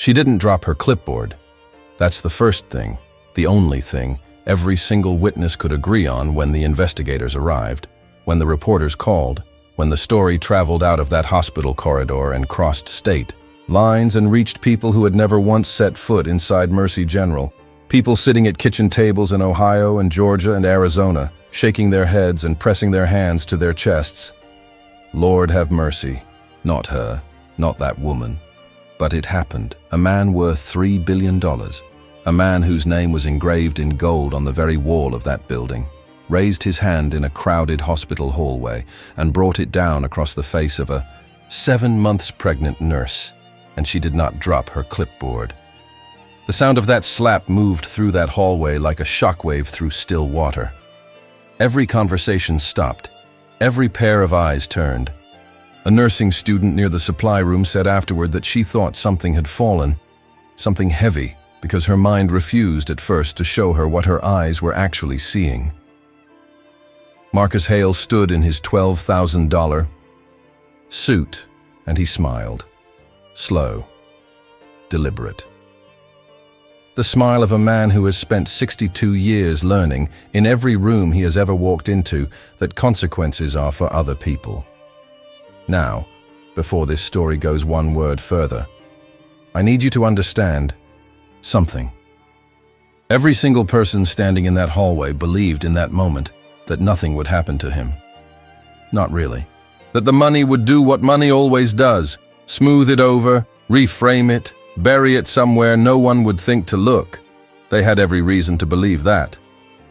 She didn't drop her clipboard. That's the first thing, the only thing, every single witness could agree on when the investigators arrived, when the reporters called, when the story traveled out of that hospital corridor and crossed state lines and reached people who had never once set foot inside Mercy General, people sitting at kitchen tables in Ohio and Georgia and Arizona, shaking their heads and pressing their hands to their chests. Lord have mercy. Not her, not that woman. But it happened. A man worth $3 billion. A man whose name was engraved in gold on the very wall of that building, raised his hand in a crowded hospital hallway and brought it down across the face of a 7 months pregnant nurse, and she did not drop her clipboard. The sound of that slap moved through that hallway like a shockwave through still water. Every conversation stopped. Every pair of eyes turned. A nursing student near the supply room said afterward that she thought something had fallen, something heavy, because her mind refused at first to show her what her eyes were actually seeing. Marcus Hale stood in his $12,000 suit, and he smiled. Slow, deliberate. The smile of a man who has spent 62 years learning, in every room he has ever walked into, that consequences are for other people. Now, before this story goes one word further, I need you to understand something. Every single person standing in that hallway believed in that moment that nothing would happen to him. Not really. That the money would do what money always does, smooth it over, reframe it, bury it somewhere no one would think to look. They had every reason to believe that.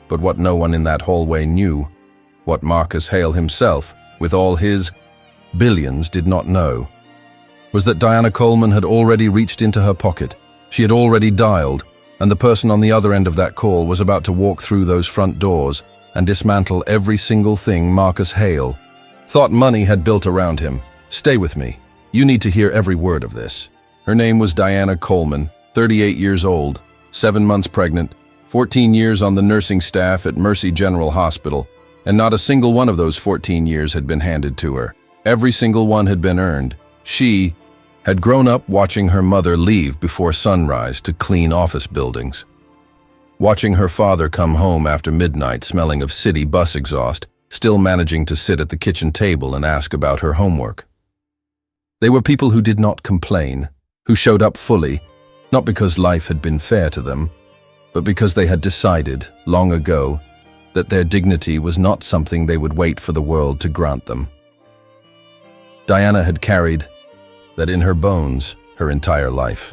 But what no one in that hallway knew, what Marcus Hale himself, with all his billions, did not know, was that Diana Coleman had already reached into her pocket. She had already dialed, and the person on the other end of that call was about to walk through those front doors and dismantle every single thing Marcus Hale thought money had built around him. Stay with me. You need to hear every word of this. Her name was Diana Coleman, 38 years old, 7 months pregnant, 14 years on the nursing staff at Mercy General Hospital, and not a single one of those 14 years had been handed to her. Every single one had been earned. She had grown up watching her mother leave before sunrise to clean office buildings, watching her father come home after midnight smelling of city bus exhaust, still managing to sit at the kitchen table and ask about her homework. They were people who did not complain, who showed up fully, not because life had been fair to them, but because they had decided, long ago, that their dignity was not something they would wait for the world to grant them. Diana had carried that in her bones her entire life.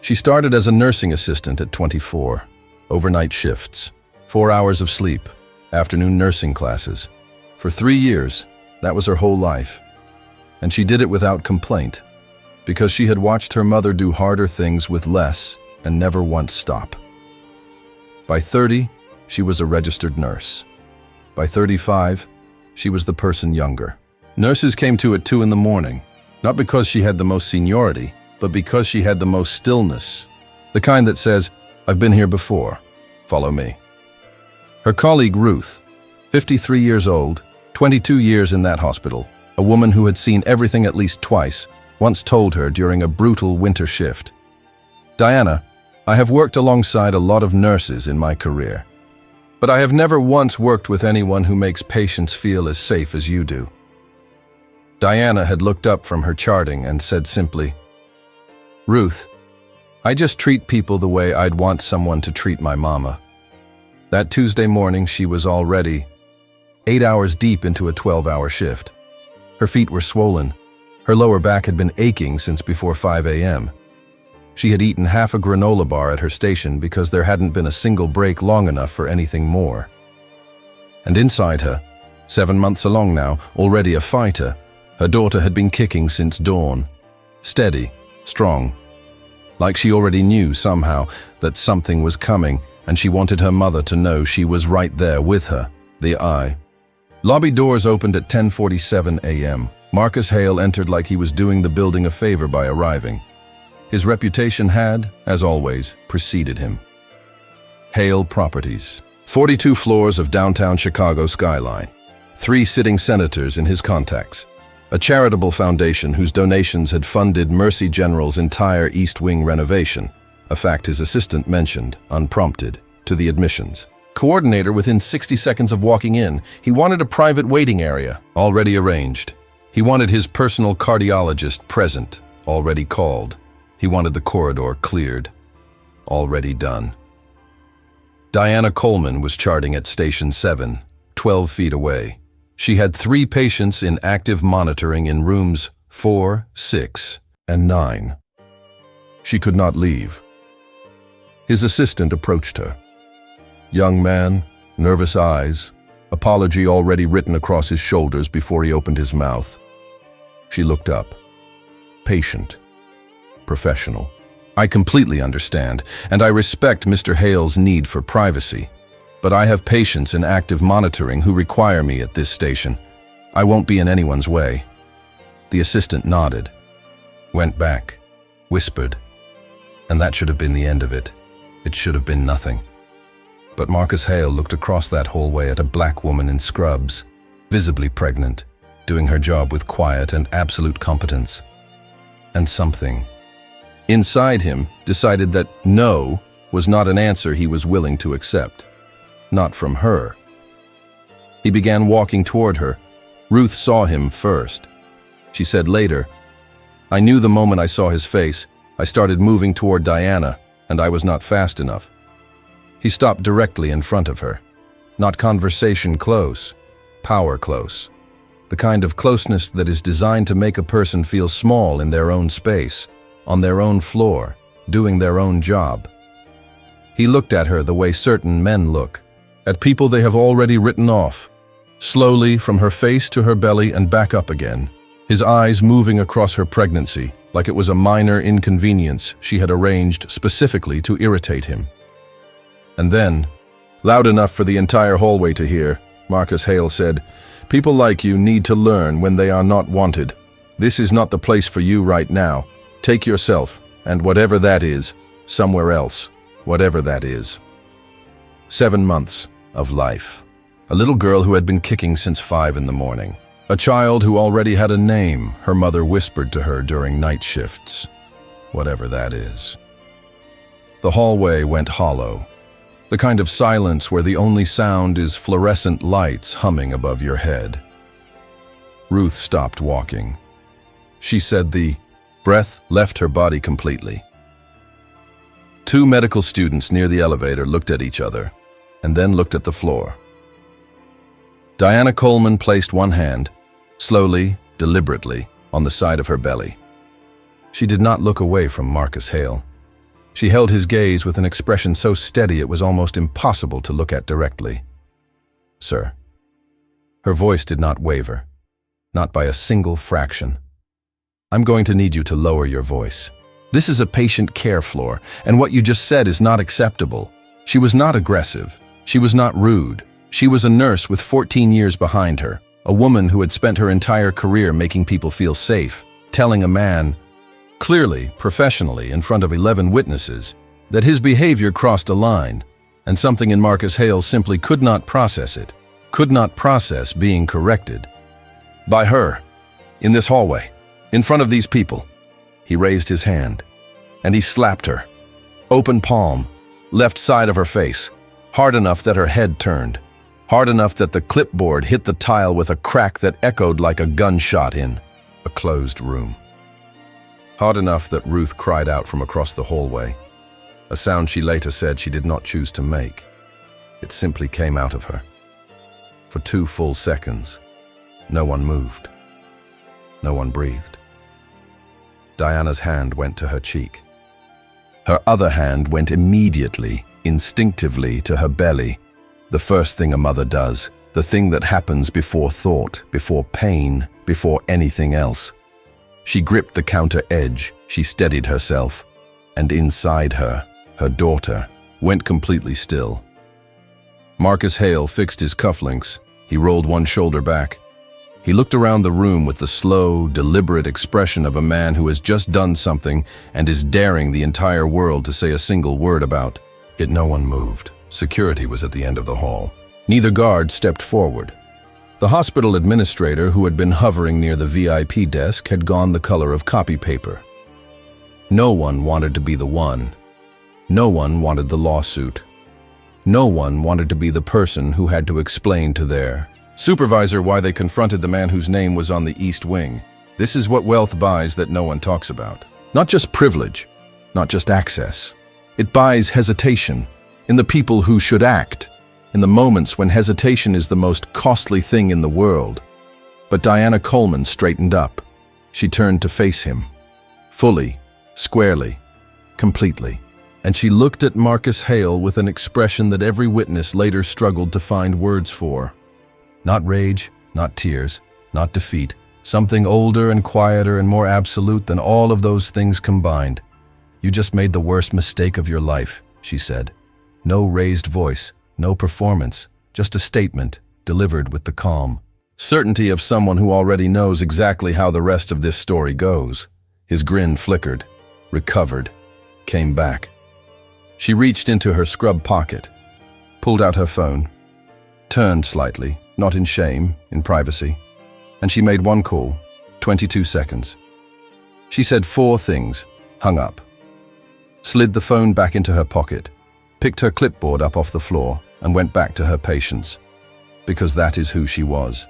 She started as a nursing assistant at 24, overnight shifts, 4 hours of sleep, afternoon nursing classes. For 3 years, that was her whole life. And she did it without complaint, because she had watched her mother do harder things with less and never once stop. By 30, she was a registered nurse. By 35, she was the person younger. Nurses came to at 2 in the morning, not because she had the most seniority, but because she had the most stillness, the kind that says, "I've been here before, follow me." Her colleague Ruth, 53 years old, 22 years in that hospital, a woman who had seen everything at least twice, once told her during a brutal winter shift, "Diana, I have worked alongside a lot of nurses in my career, but I have never once worked with anyone who makes patients feel as safe as you do." Diana had looked up from her charting and said simply, "Ruth, I just treat people the way I'd want someone to treat my mama." That Tuesday morning, she was already 8 hours deep into a 12-hour shift. Her feet were swollen. Her lower back had been aching since before 5 a.m. She had eaten half a granola bar at her station because there hadn't been a single break long enough for anything more. And inside her, 7 months along now, already a fighter, her daughter had been kicking since dawn. Steady, strong. Like she already knew somehow that something was coming, and she wanted her mother to know she was right there with her, the eye. Lobby doors opened at 10:47 a.m. Marcus Hale entered like he was doing the building a favor by arriving. His reputation had, as always, preceded him. Hale Properties. 42 floors of downtown Chicago skyline. 3 sitting senators in his contacts. a charitable foundation whose donations had funded Mercy General's entire East Wing renovation, a fact his assistant mentioned, unprompted, to the admissions coordinator within 60 seconds of walking in. He wanted a private waiting area, already arranged. He wanted his personal cardiologist present, already called. He wanted the corridor cleared, already done. Diana Coleman was charting at Station 7, 12 feet away. She had 3 patients in active monitoring in rooms 4, 6, and 9. She could not leave. His assistant approached her. Young man, nervous eyes, apology already written across his shoulders before he opened his mouth. She looked up. Patient. Professional. I completely understand, and I respect Mr. Hale's need for privacy. But I have patients in active monitoring who require me at this station. I won't be in anyone's way. The assistant nodded, went back, whispered, and that should have been the end of it. It should have been nothing. But Marcus Hale looked across that hallway at a black woman in scrubs, visibly pregnant, doing her job with quiet and absolute competence. And something inside him decided that no was not an answer he was willing to accept. Not from her. He began walking toward her. Ruth saw him first. She said later, "I knew the moment I saw his face. I started moving toward Diana, and I was not fast enough." He stopped directly in front of her. Not conversation close, power close. The kind of closeness that is designed to make a person feel small in their own space, on their own floor, doing their own job. He looked at her the way certain men look, at people they have already written off, slowly from her face to her belly and back up again, his eyes moving across her pregnancy like it was a minor inconvenience she had arranged specifically to irritate him. And then, loud enough for the entire hallway to hear, Marcus Hale said, "People like you need to learn when they are not wanted. This is not the place for you right now. Take yourself, and whatever that is, somewhere else, whatever that is." 7 months of life. A little girl who had been kicking since 5 in the morning. A child who already had a name her mother whispered to her during night shifts. Whatever that is. The hallway went hollow. The kind of silence where the only sound is fluorescent lights humming above your head. Ruth stopped walking. She said the breath left her body completely. 2 medical students near the elevator looked at each other, and then looked at the floor. Diana Coleman placed one hand, slowly, deliberately, on the side of her belly. She did not look away from Marcus Hale. She held his gaze with an expression so steady it was almost impossible to look at directly. "Sir." Her voice did not waver, not by a single fraction. "I'm going to need you to lower your voice. This is a patient care floor, and what you just said is not acceptable." She was not aggressive. She was not rude. She was a nurse with 14 years behind her, a woman who had spent her entire career making people feel safe, telling a man, clearly, professionally, in front of 11 witnesses, that his behavior crossed a line, and something in Marcus Hale simply could not process it, could not process being corrected. By her, in this hallway, in front of these people. He raised his hand, and he slapped her, open palm, left side of her face, hard enough that her head turned, hard enough that the clipboard hit the tile with a crack that echoed like a gunshot in a closed room. Hard enough that Ruth cried out from across the hallway, a sound she later said she did not choose to make. It simply came out of her. For 2 full seconds, no one moved. No one breathed. Diana's hand went to her cheek. Her other hand went immediately, instinctively to her belly. The first thing a mother does, the thing that happens before thought, before pain, before anything else. She gripped the counter edge, she steadied herself, and inside her, her daughter, went completely still. Marcus Hale fixed his cufflinks. He rolled one shoulder back. He looked around the room with the slow, deliberate expression of a man who has just done something and is daring the entire world to say a single word about it. No one moved. Security was at the end of the hall. Neither guard stepped forward. The hospital administrator who had been hovering near the VIP desk had gone the color of copy paper. No one wanted to be the one. No one wanted the lawsuit. No one wanted to be the person who had to explain to their supervisor why they confronted the man whose name was on the East Wing. This is what wealth buys that no one talks about. Not just privilege, not just access. It buys hesitation in the people who should act, in the moments when hesitation is the most costly thing in the world. But Diana Coleman straightened up. She turned to face him. Fully, squarely, completely. And she looked at Marcus Hale with an expression that every witness later struggled to find words for. Not rage, not tears, not defeat. Something older and quieter and more absolute than all of those things combined. "You just made the worst mistake of your life," she said. No raised voice, no performance, just a statement delivered with the calm certainty of someone who already knows exactly how the rest of this story goes. His grin flickered, recovered, came back. She reached into her scrub pocket, pulled out her phone, turned slightly, not in shame, in privacy, and she made one call, 22 seconds. She said 4 things, hung up, slid the phone back into her pocket, picked her clipboard up off the floor, and went back to her patients, because that is who she was.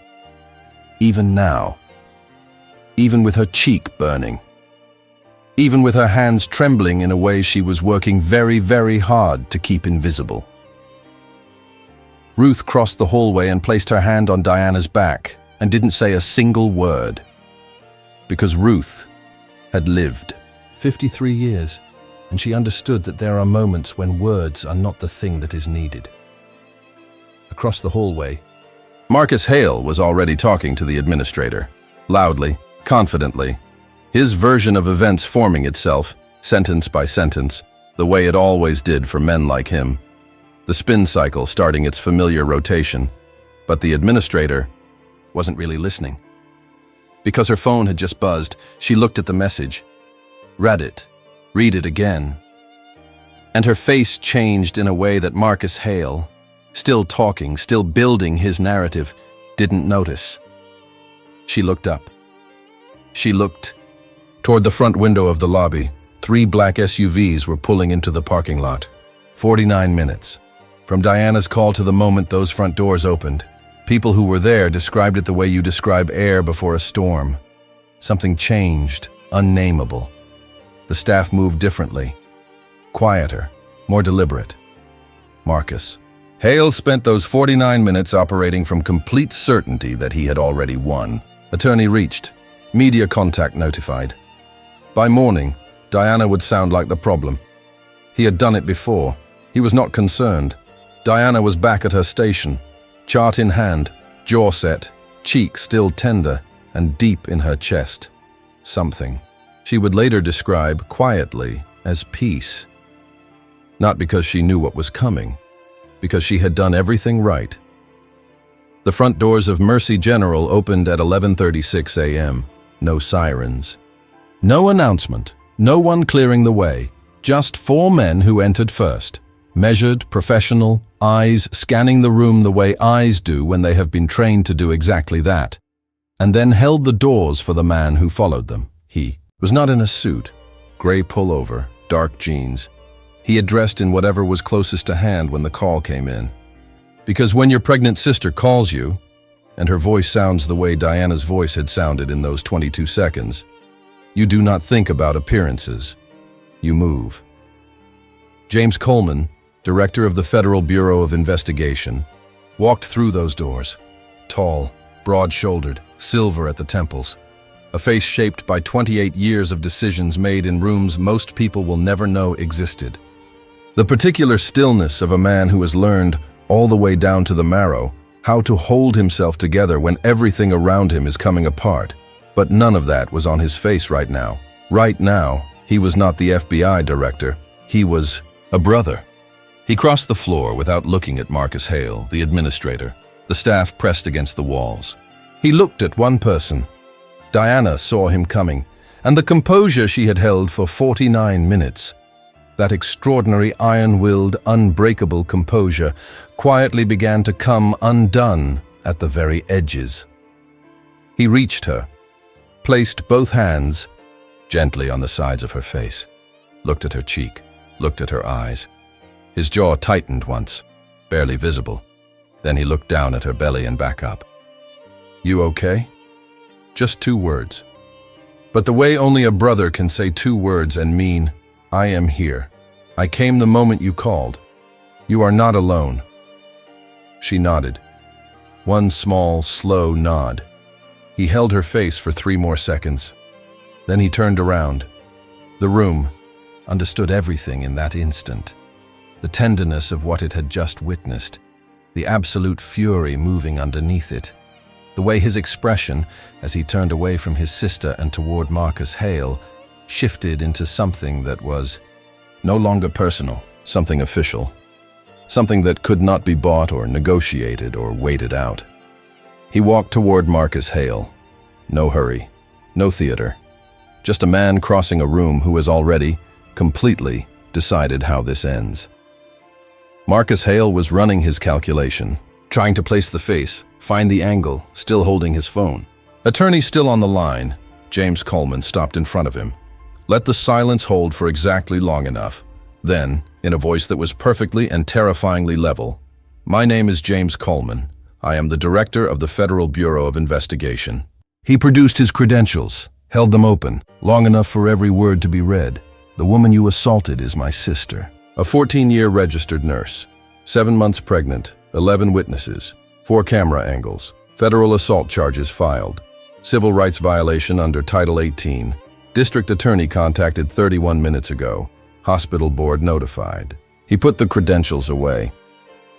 Even now, even with her cheek burning, even with her hands trembling in a way she was working very, very hard to keep invisible. Ruth crossed the hallway and placed her hand on Diana's back and didn't say a single word. Because Ruth had lived 53 years, and she understood that there are moments when words are not the thing that is needed. Across the hallway, Marcus Hale was already talking to the administrator, loudly, confidently, his version of events forming itself, sentence by sentence, the way it always did for men like him. The spin cycle starting its familiar rotation, but the administrator wasn't really listening. Because her phone had just buzzed, she looked at the message, read it again. And her face changed in a way that Marcus Hale, still talking, still building his narrative, didn't notice. She looked up. She looked toward the front window of the lobby. 3 black SUVs were pulling into the parking lot. 49 minutes. From Diana's call to the moment those front doors opened. People who were there described it the way you describe air before a storm. Something changed, unnameable. The staff moved differently. Quieter, more deliberate. Marcus Hale spent those 49 minutes operating from complete certainty that he had already won. Attorney reached. Media contact notified. By morning, Diana would sound like the problem. He had done it before. He was not concerned. Diana was back at her station, chart in hand, jaw set, cheek still tender and deep in her chest. Something she would later describe quietly as peace. Not because she knew what was coming, because she had done everything right. The front doors of Mercy General opened at 11:36 a.m. No sirens. No announcement, no one clearing the way, just 4 men who entered first. Measured, professional, eyes scanning the room the way eyes do when they have been trained to do exactly that, and then held the doors for the man who followed them. He was not in a suit, gray pullover, dark jeans. He had dressed in whatever was closest to hand when the call came in. Because when your pregnant sister calls you, and her voice sounds the way Diana's voice had sounded in those 22 seconds, you do not think about appearances. You move. James Coleman, director of the Federal Bureau of Investigation, walked through those doors. Tall, broad-shouldered, silver at the temples. A face shaped by 28 years of decisions made in rooms most people will never know existed. The particular stillness of a man who has learned, all the way down to the marrow, how to hold himself together when everything around him is coming apart. But none of that was on his face right now. Right now, he was not the FBI director. He was a brother. He crossed the floor without looking at Marcus Hale, the administrator. The staff pressed against the walls. He looked at one person. Diana saw him coming, and the composure she had held for 49 minutes, that extraordinary iron-willed, unbreakable composure, quietly began to come undone at the very edges. He reached her, placed both hands gently on the sides of her face, looked at her cheek, looked at her eyes. His jaw tightened once, barely visible. Then he looked down at her belly and back up. "You okay?" Just 2 words. But the way only a brother can say 2 words and mean, "I am here. I came the moment you called. You are not alone." She nodded. One small, slow nod. He held her face for 3 more seconds. Then he turned around. The room understood everything in that instant. The tenderness of what it had just witnessed, the absolute fury moving underneath it, the way his expression, as he turned away from his sister and toward Marcus Hale, shifted into something that was no longer personal, something official, something that could not be bought or negotiated or waited out. He walked toward Marcus Hale. No hurry, no theater, just a man crossing a room who has already, completely, decided how this ends. Marcus Hale was running his calculation, trying to place the face, find the angle, still holding his phone. Attorney still on the line, James Coleman stopped in front of him. Let the silence hold for exactly long enough. Then, in a voice that was perfectly and terrifyingly level, "My name is James Coleman. I am the director of the Federal Bureau of Investigation." He produced his credentials, held them open, long enough for every word to be read. "The woman you assaulted is my sister. A 14-year registered nurse. 7 months pregnant, 11 witnesses, 4 camera angles, federal assault charges filed, civil rights violation under Title 18. District attorney contacted 31 minutes ago. Hospital board notified." He put the credentials away.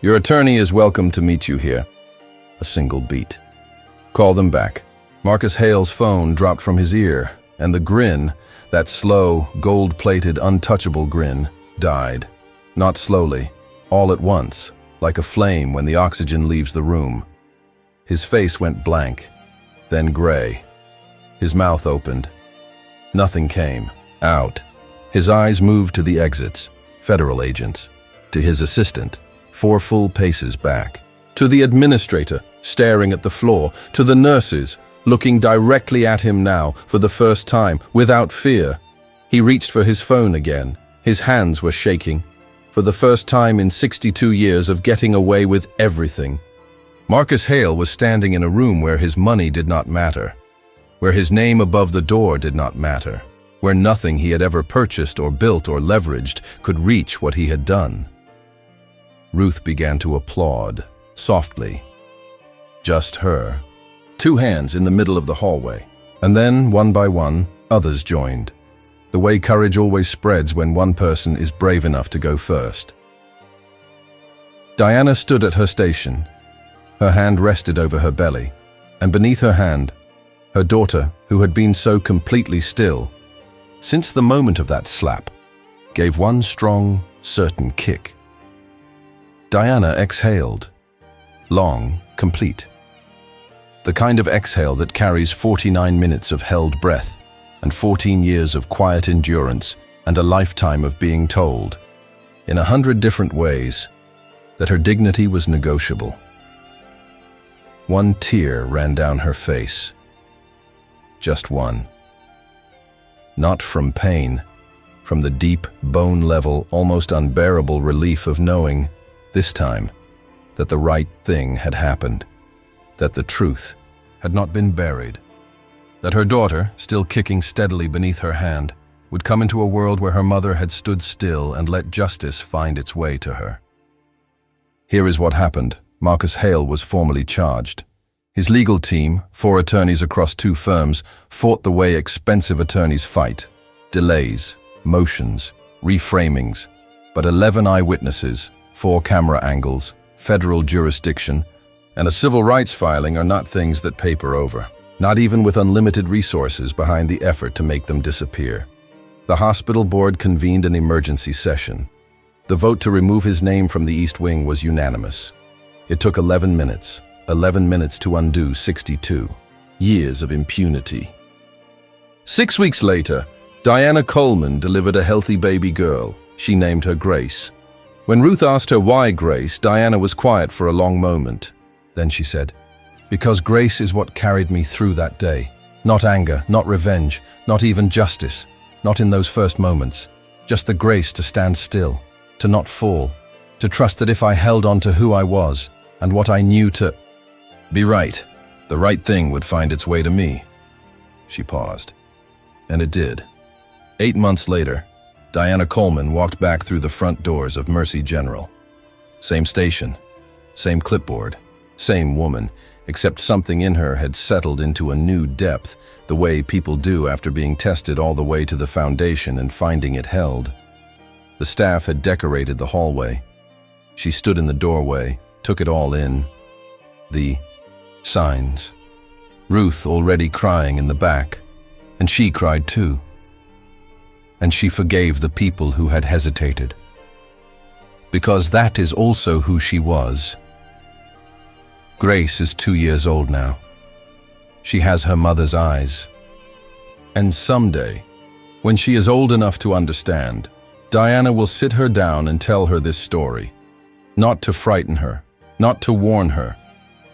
"Your attorney is welcome to meet you here." A single beat. "Call them back." Marcus Hale's phone dropped from his ear, and the grin, that slow, gold-plated, untouchable grin, died. Not slowly, all at once, like a flame when the oxygen leaves the room. His face went blank, then gray. His mouth opened. Nothing came out. His eyes moved to the exits, federal agents, to his assistant, 4 full paces back, to the administrator, staring at the floor, to the nurses, looking directly at him now, for the first time, without fear. He reached for his phone again. His hands were shaking. For the first time in 62 years of getting away with everything. Marcus Hale was standing in a room where his money did not matter, where his name above the door did not matter, where nothing he had ever purchased or built or leveraged could reach what he had done. Ruth began to applaud, softly. Just her. 2 hands in the middle of the hallway. And then, one by one, others joined. The way courage always spreads when one person is brave enough to go first. Diana stood at her station. Her hand rested over her belly, and beneath her hand, her daughter, who had been so completely still, since the moment of that slap, gave one strong, certain kick. Diana exhaled. Long, complete. The kind of exhale that carries 49 minutes of held breath and 14 years of quiet endurance and a lifetime of being told, in 100 different ways, that her dignity was negotiable. One tear ran down her face. Just one. Not from pain, from the deep, bone-level, almost unbearable relief of knowing, this time, that the right thing had happened, that the truth had not been buried, that her daughter, still kicking steadily beneath her hand, would come into a world where her mother had stood still and let justice find its way to her. Here is what happened. Marcus Hale was formally charged. His legal team, 4 attorneys across 2 firms, fought the way expensive attorneys fight. Delays, motions, reframings, but 11 eyewitnesses, 4 camera angles, federal jurisdiction, and a civil rights filing are not things that paper over, not even with unlimited resources behind the effort to make them disappear. The hospital board convened an emergency session. The vote to remove his name from the East Wing was unanimous. It took 11 minutes to undo 62 years of impunity. 6 weeks later, Diana Coleman delivered a healthy baby girl. She named her Grace. When Ruth asked her why Grace, Diana was quiet for a long moment. Then she said, Because grace is what carried me through that day. Not anger, not revenge, not even justice. Not in those first moments. Just the grace to stand still, to not fall, to trust that if I held on to who I was and what I knew to be right, the right thing would find its way to me. She paused. And it did. 8 months later, Diana Coleman walked back through the front doors of Mercy General. Same station, same clipboard, same woman, except something in her had settled into a new depth, the way people do after being tested all the way to the foundation and finding it held. The staff had decorated the hallway. She stood in the doorway, took it all in. The signs. Ruth already crying in the back, and she cried too. And she forgave the people who had hesitated. Because that is also who she was. Grace is 2 years old now. She has her mother's eyes. And someday, when she is old enough to understand, Diana will sit her down and tell her this story. Not to frighten her, not to warn her,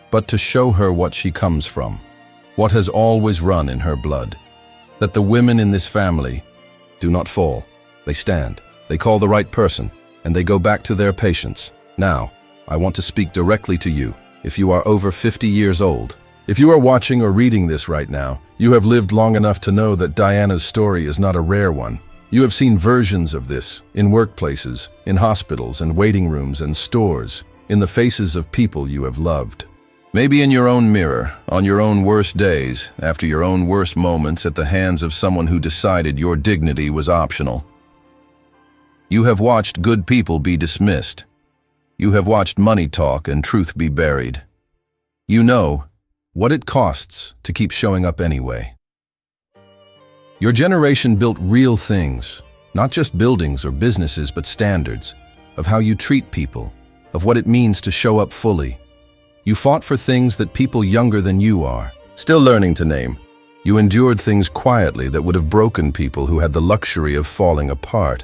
but to show her what she comes from, what has always run in her blood. That the women in this family do not fall. They stand, they call the right person, and they go back to their patients. Now, I want to speak directly to you. If you are over 50 years old, if you are watching or reading this right now, you have lived long enough to know that Diana's story is not a rare one. You have seen versions of this in workplaces, in hospitals and waiting rooms and stores, in the faces of people you have loved. Maybe in your own mirror, on your own worst days, after your own worst moments at the hands of someone who decided your dignity was optional. You have watched good people be dismissed. You have watched money talk and truth be buried. You know what it costs to keep showing up anyway. Your generation built real things, not just buildings or businesses, but standards of how you treat people, of what it means to show up fully. You fought for things that people younger than you are still learning to name. You endured things quietly that would have broken people who had the luxury of falling apart.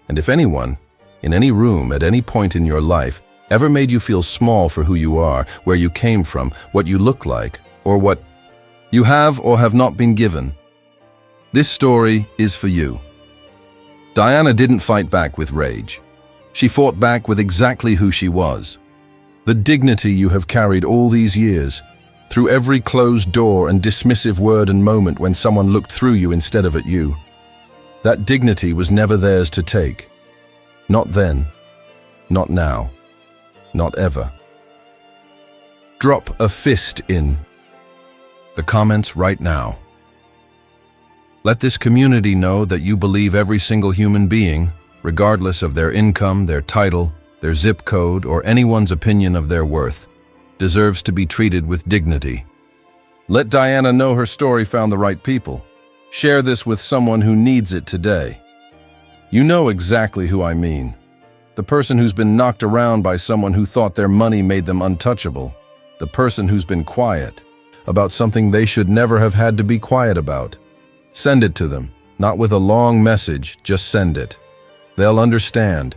And if anyone, in any room, at any point in your life, ever made you feel small for who you are, where you came from, what you look like, or what you have or have not been given, this story is for you. Diana didn't fight back with rage. She fought back with exactly who she was. The dignity you have carried all these years, through every closed door and dismissive word and moment when someone looked through you instead of at you. That dignity was never theirs to take. Not then, not now, not ever. Drop a fist in the comments right now. Let this community know that you believe every single human being, regardless of their income, their title, their zip code, or anyone's opinion of their worth, deserves to be treated with dignity. Let Diana know her story found the right people. Share this with someone who needs it today. You know exactly who I mean. The person who's been knocked around by someone who thought their money made them untouchable. The person who's been quiet about something they should never have had to be quiet about. Send it to them, not with a long message, just send it. They'll understand.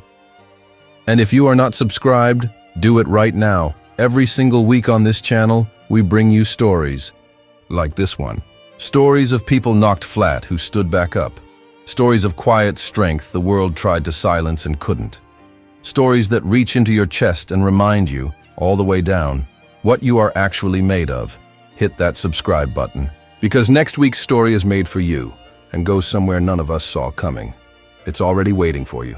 And if you are not subscribed, do it right now. Every single week on this channel, we bring you stories like this one. Stories of people knocked flat who stood back up. Stories of quiet strength the world tried to silence and couldn't. Stories that reach into your chest and remind you, all the way down, what you are actually made of. Hit that subscribe button, because next week's story is made for you and goes somewhere none of us saw coming. It's already waiting for you.